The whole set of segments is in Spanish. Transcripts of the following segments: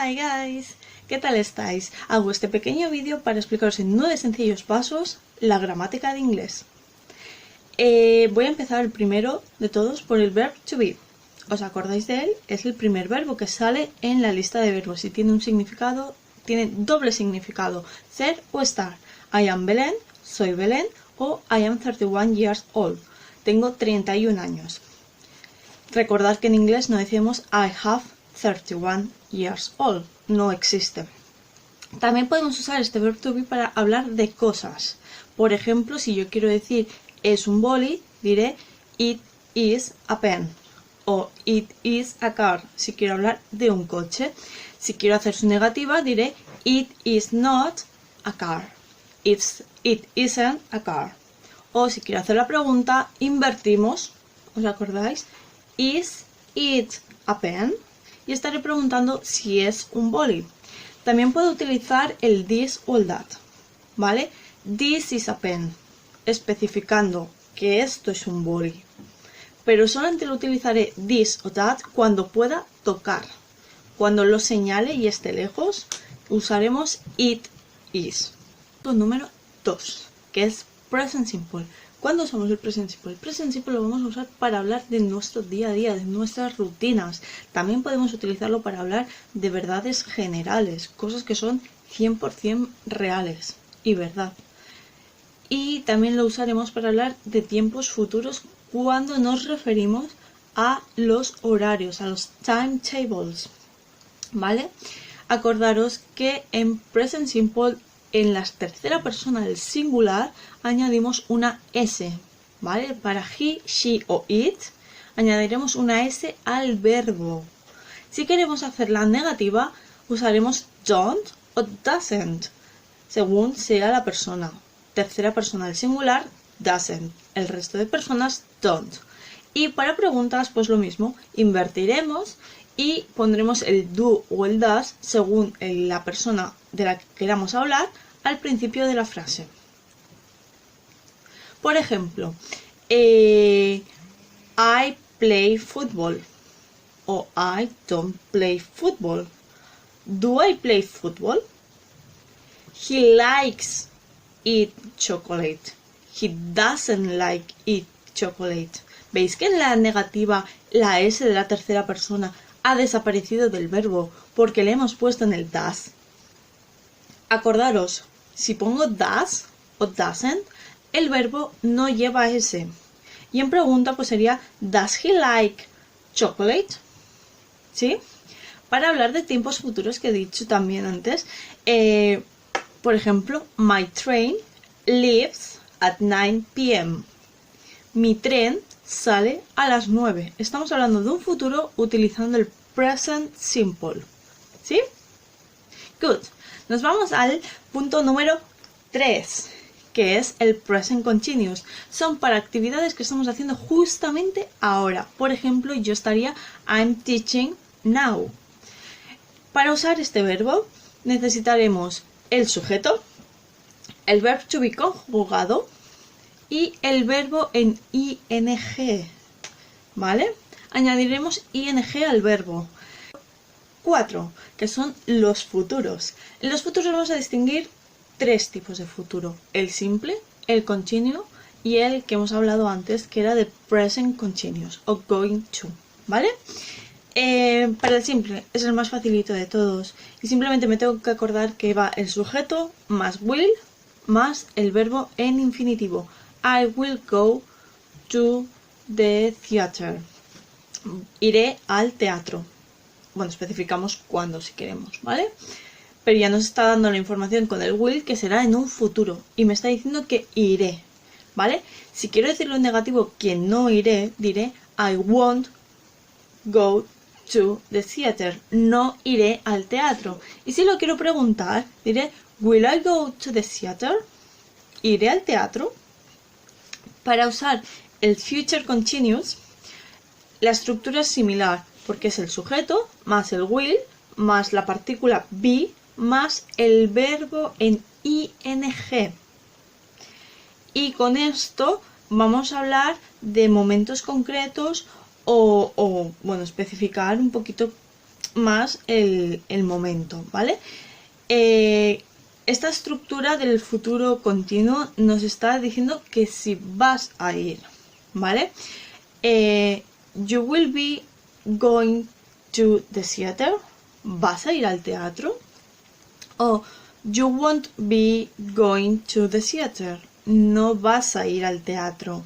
Hi guys, ¿qué tal estáis? Hago este pequeño vídeo para explicaros en 9 sencillos pasos la gramática de inglés. Voy a empezar el primero de todos por el verb to be. ¿Os acordáis de él? Es el primer verbo que sale en la lista de verbos y tiene un significado, tiene doble significado, ser o estar. I am Belén, soy Belén, o I am 31 years old, tengo 31 años. Recordad que en inglés no decimos I have 31 years old, no existe. También podemos usar este verb to be para hablar de cosas. Por ejemplo, si yo quiero decir es un boli, diré it is a pen o it is a car, si quiero hablar de un coche. Si quiero hacer su negativa, diré it is not a car, it isn't a car. O si quiero hacer la pregunta, invertimos, ¿os acordáis? Is it a pen? Y estaré preguntando si es un boli. También puedo utilizar el this o el that, ¿vale? This is a pen, especificando que esto es un boli. Pero solamente lo utilizaré this o that cuando pueda tocar. Cuando lo señale y esté lejos, usaremos it is. Número 2, que es present simple. ¿Cuándo usamos el present simple? El present simple lo vamos a usar para hablar de nuestro día a día, de nuestras rutinas. También podemos utilizarlo para hablar de verdades generales, cosas que son 100% reales y verdad. Y también lo usaremos para hablar de tiempos futuros cuando nos referimos a los horarios, a los timetables, ¿vale? Acordaros que en present simple, en la tercera persona del singular, añadimos una S, ¿vale? Para he, she o it, añadiremos una S al verbo. Si queremos hacer la negativa, usaremos don't o doesn't, según sea la persona. Tercera persona del singular, doesn't. El resto de personas, don't. Y para preguntas, pues lo mismo, invertiremos y pondremos el do o el does según la persona de la que queramos hablar al principio de la frase. Por ejemplo, I play football o I don't play football. Do I play football? He likes eat chocolate. He doesn't like eat chocolate. ¿Veis que en la negativa la S de la tercera persona ha desaparecido del verbo porque le hemos puesto en el does? Acordaros, si pongo does o doesn't, el verbo no lleva S. Y en pregunta pues sería does he like chocolate? ¿Sí? Para hablar de tiempos futuros que he dicho también antes, por ejemplo, my train leaves at 9 p.m. Mi tren sale a las 9. Estamos hablando de un futuro utilizando el present simple. ¿Sí? Good. Nos vamos al punto número 3, que es el present continuous. Son para actividades que estamos haciendo justamente ahora. Por ejemplo, yo estaría I'm teaching now. Para usar este verbo necesitaremos el sujeto, el verb to be conjugado y el verbo en ing, ¿vale? Añadiremos ing al verbo. 4, que son los futuros. En los futuros vamos a distinguir 3 tipos de futuro: el simple, el continuo y el que hemos hablado antes, que era de present continuous o going to, ¿vale? Para el simple es el más facilito de todos y simplemente me tengo que acordar que va el sujeto más will más el verbo en infinitivo. I will go to the theater. Iré al teatro. Bueno, especificamos cuándo si queremos, ¿vale? Pero ya nos está dando la información con el will que será en un futuro y me está diciendo que iré, ¿vale? Si quiero decirlo en negativo que no iré, diré I won't go to the theater. No iré al teatro. Y si lo quiero preguntar, diré will I go to the theater? ¿Iré al teatro? Para usar el future continuous, la estructura es similar, porque es el sujeto más el will más la partícula be más el verbo en ing. Y con esto vamos a hablar de momentos concretos o bueno, especificar un poquito más el momento, ¿vale? Esta estructura del futuro continuo nos está diciendo que si vas a ir, ¿vale? You will be going to the theater. ¿Vas a ir al teatro? O you won't be going to the theater. No vas a ir al teatro.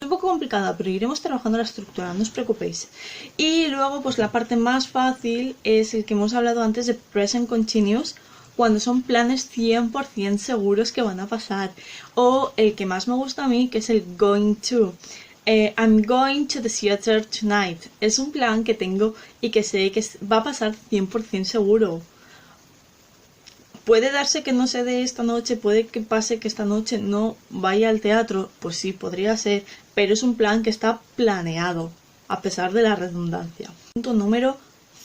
Es un poco complicada, pero iremos trabajando la estructura, no os preocupéis. Y luego, pues la parte más fácil es el que hemos hablado antes de present continuous, cuando son planes 100% seguros que van a pasar. O el que más me gusta a mí, que es el going to. I'm going to the theater tonight. Es un plan que tengo y que sé que va a pasar 100% seguro. ¿Puede darse que no se dé esta noche? ¿Puede que pase que esta noche no vaya al teatro? Pues sí, podría ser, pero es un plan que está planeado, a pesar de la redundancia. Punto número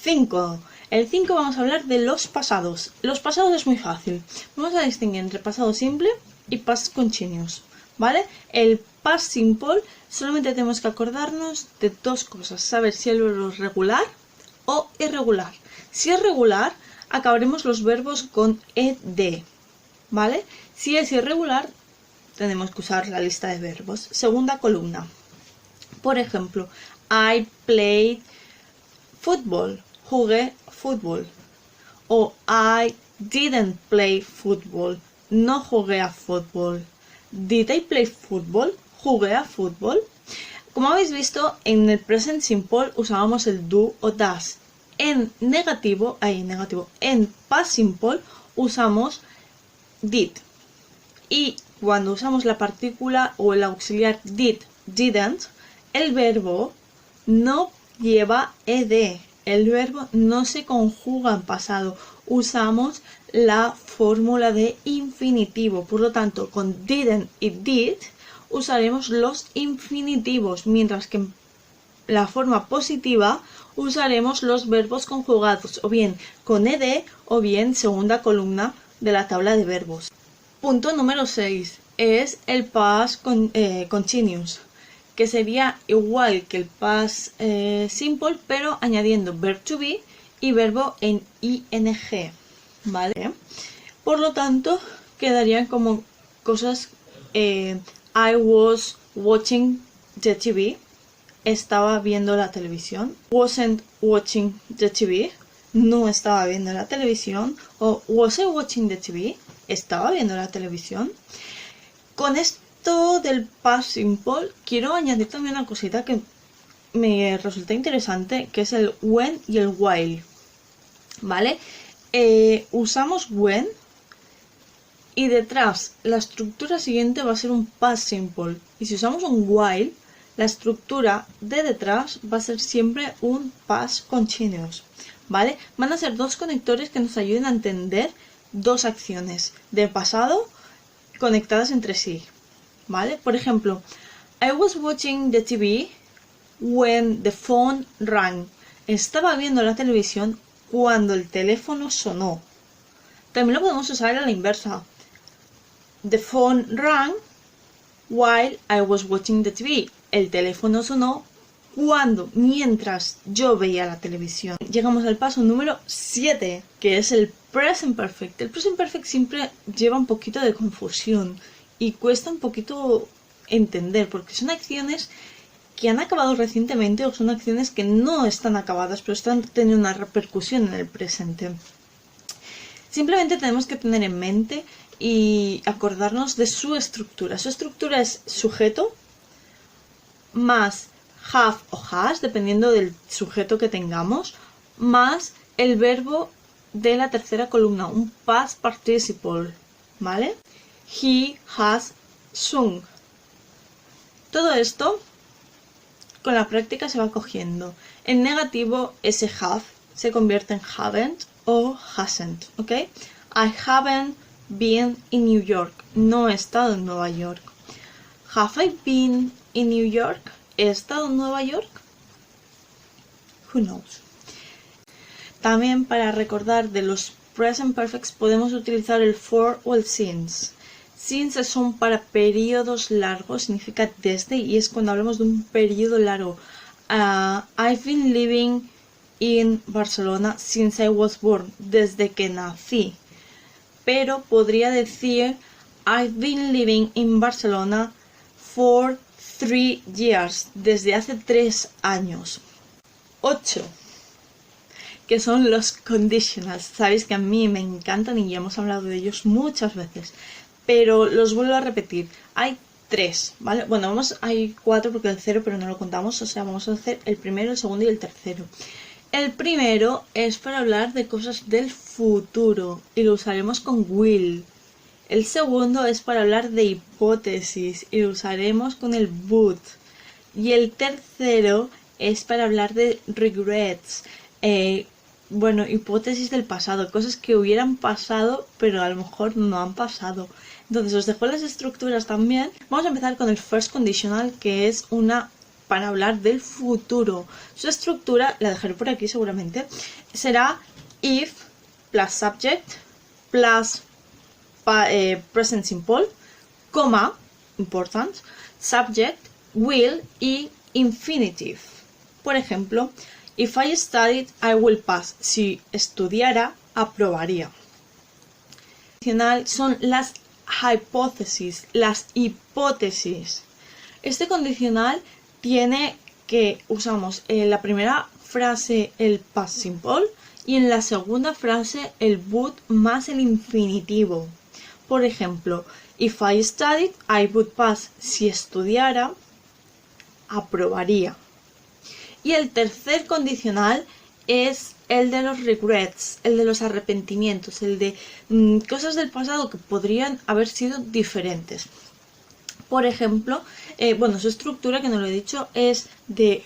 5. El 5 vamos a hablar de los pasados. Los pasados es muy fácil. Vamos a distinguir entre pasado simple y past continuous, ¿vale? El past simple solamente tenemos que acordarnos de dos cosas. Saber si el verbo es regular o irregular. Si es regular, acabaremos los verbos con ed, ¿vale? Si es irregular, tenemos que usar la lista de verbos. Segunda columna. Por ejemplo, I played football. Jugué fútbol. O I didn't play football. No jugué a fútbol. Did I play football? Jugué a fútbol. Como habéis visto, en el present simple usábamos el do o does. En past simple usamos did. Y cuando usamos la partícula o el auxiliar did, didn't, el verbo no lleva ed. El verbo no se conjuga en pasado. Usamos la fórmula de infinitivo. Por lo tanto, con didn't y did usaremos los infinitivos, mientras que en la forma positiva usaremos los verbos conjugados, o bien con ed o bien segunda columna de la tabla de verbos. Punto número 6 es el past continuous, que sería igual que el past simple, pero añadiendo verb to be y verbo en ing, ¿vale? Por lo tanto, quedarían como cosas I was watching the TV. Estaba viendo la televisión. Wasn't watching the TV. No estaba viendo la televisión. O was I watching the TV. Estaba viendo la televisión. Con esto del past simple quiero añadir también una cosita que me resulta interesante, que es el when y el while, ¿vale? Usamos when y detrás la estructura siguiente va a ser un past simple, y si usamos un while, la estructura de detrás va a ser siempre un past continuous, ¿vale? Van a ser dos conectores que nos ayuden a entender dos acciones de pasado conectadas entre sí, ¿vale? Por ejemplo, I was watching the TV when the phone rang. Estaba viendo la televisión cuando el teléfono sonó. También lo podemos usar a la inversa. The phone rang while I was watching the TV. El teléfono sonó mientras yo veía la televisión. Llegamos al paso número 7, que es el present perfect. El present perfect siempre lleva un poquito de confusión y cuesta un poquito entender, porque son acciones que han acabado recientemente o son acciones que no están acabadas, pero están teniendo una repercusión en el presente. Simplemente tenemos que tener en mente y acordarnos de su estructura. Su estructura es sujeto más have o has, dependiendo del sujeto que tengamos, más el verbo de la tercera columna, un past participle, ¿vale? He has sung. Todo esto con la práctica se va cogiendo. En negativo, ese have se convierte en haven't o hasn't, ¿ok? I haven't been in New York. No he estado en Nueva York. Have I been in New York? ¿He estado en Nueva York? Who knows? También para recordar de los present perfects podemos utilizar el for o el since. Since son para periodos largos, significa desde, y es cuando hablamos de un periodo largo. I've been living in Barcelona since I was born, desde que nací. Pero podría decir I've been living in Barcelona for 3 years, desde hace 3 años. 8. Que son los conditionals. Sabéis que a mí me encantan y ya hemos hablado de ellos muchas veces, pero los vuelvo a repetir. Hay 3, ¿vale? Bueno, hay 4 porque el 0, pero no lo contamos, o sea, vamos a hacer el primero, el segundo y el tercero. El primero es para hablar de cosas del futuro y lo usaremos con will. El segundo es para hablar de hipótesis y lo usaremos con el would. Y el tercero es para hablar de regrets. Bueno, hipótesis del pasado, cosas que hubieran pasado pero a lo mejor no han pasado. Entonces os dejo las estructuras también. Vamos a empezar con el first conditional, que es una para hablar del futuro. Su estructura, la dejaré por aquí seguramente, será if plus subject plus present simple, coma, important, subject, will y infinitive. Por ejemplo, if I studied, I will pass. Si estudiara, aprobaría. Son las hypotheses, las hipótesis. Este condicional tiene que usamos en la primera frase el past simple y en la segunda frase el would más el infinitivo. Por ejemplo, if I studied, I would pass. Si estudiara, aprobaría. Y el tercer condicional es el de los regrets, el de los arrepentimientos, el de cosas del pasado que podrían haber sido diferentes. Por ejemplo, su estructura, que no lo he dicho, es de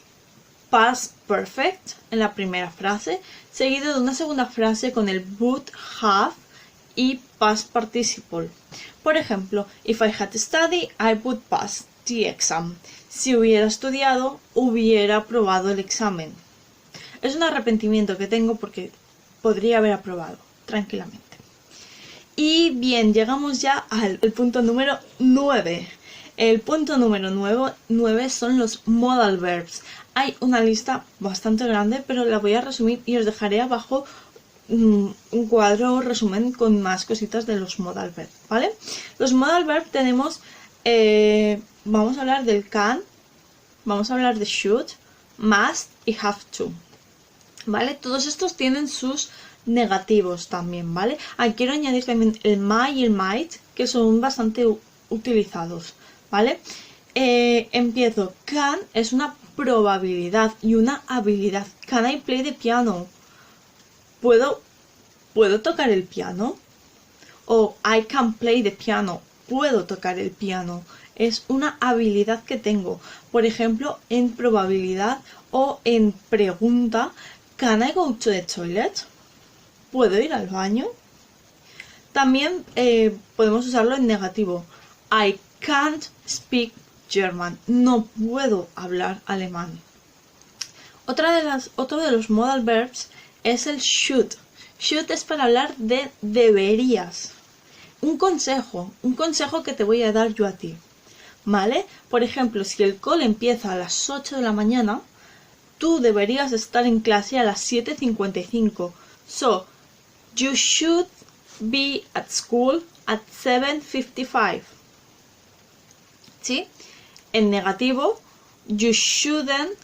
past perfect en la primera frase, seguido de una segunda frase con el would have y past participle. Por ejemplo, if I had studied, I would pass the exam. Si hubiera estudiado, hubiera aprobado el examen. Es un arrepentimiento que tengo porque podría haber aprobado tranquilamente. Y bien, llegamos ya al punto número 9. El punto número 9 son los modal verbs. Hay una lista bastante grande, pero la voy a resumir y os dejaré abajo un cuadro resumen con más cositas de los modal verbs, ¿vale? Los modal verbs tenemos, vamos a hablar del can, vamos a hablar de should, must y have to, ¿vale? Todos estos tienen sus negativos también, ¿vale? Aquí quiero añadir también el might y el might, que son bastante utilizados, ¿vale? Empiezo. Can es una probabilidad y una habilidad. Can I play the piano? ¿Puedo tocar el piano? O I can play the piano. Puedo tocar el piano. Es una habilidad que tengo. Por ejemplo, en probabilidad o en pregunta, can I go to the toilet? ¿Puedo ir al baño? También podemos usarlo en negativo. I can't speak German. No puedo hablar alemán. Otro de los modal verbs es el should. Should es para hablar de deberías. Un consejo que te voy a dar yo a ti, ¿vale? Por ejemplo, si el cole empieza a las 8 de la mañana, tú deberías estar en clase a las 7:55. So, you should be at school at 7:55. ¿Sí? En negativo, you shouldn't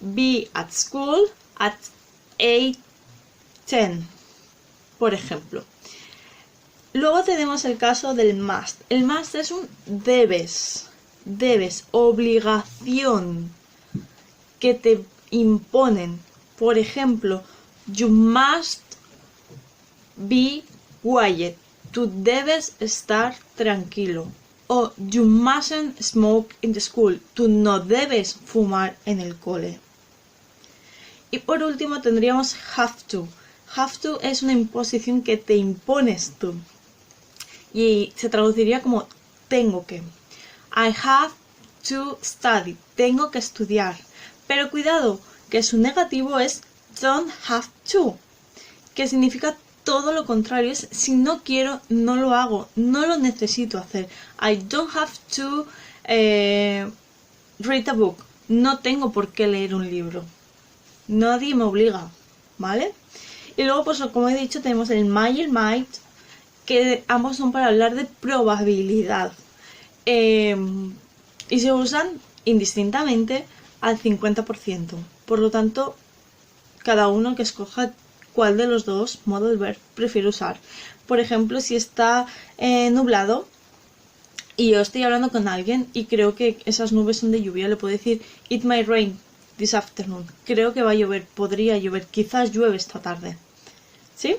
be at school at 8:10, por ejemplo. Luego tenemos el caso del must. El must es un debes, obligación que te imponen. Por ejemplo, you must be quiet. Tú debes estar tranquilo. O you mustn't smoke in the school. Tú no debes fumar en el cole. Y por último tendríamos have to. Have to es una imposición que te impones tú. Y se traduciría como tengo que. I have to study. Tengo que estudiar. Pero cuidado, que su negativo es don't have to, que significa todo lo contrario. Es si no quiero, no lo hago, no lo necesito hacer. I don't have to read a book. No tengo por qué leer un libro. nadie me obliga, ¿vale? Y luego, pues como he dicho, tenemos el may y el might, que ambos son para hablar de probabilidad. Y se usan indistintamente al 50%. Por lo tanto, cada uno que escoja cuál de los dos modos de verb prefiere usar. Por ejemplo, si está nublado y yo estoy hablando con alguien y creo que esas nubes son de lluvia, le puedo decir it might rain this afternoon. Creo que va a llover, podría llover, quizás llueve esta tarde. ¿Sí?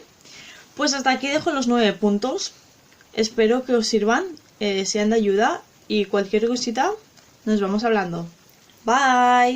Pues hasta aquí dejo los 9 puntos. Espero que os sirvan, sean de ayuda y cualquier cosita nos vamos hablando. Bye.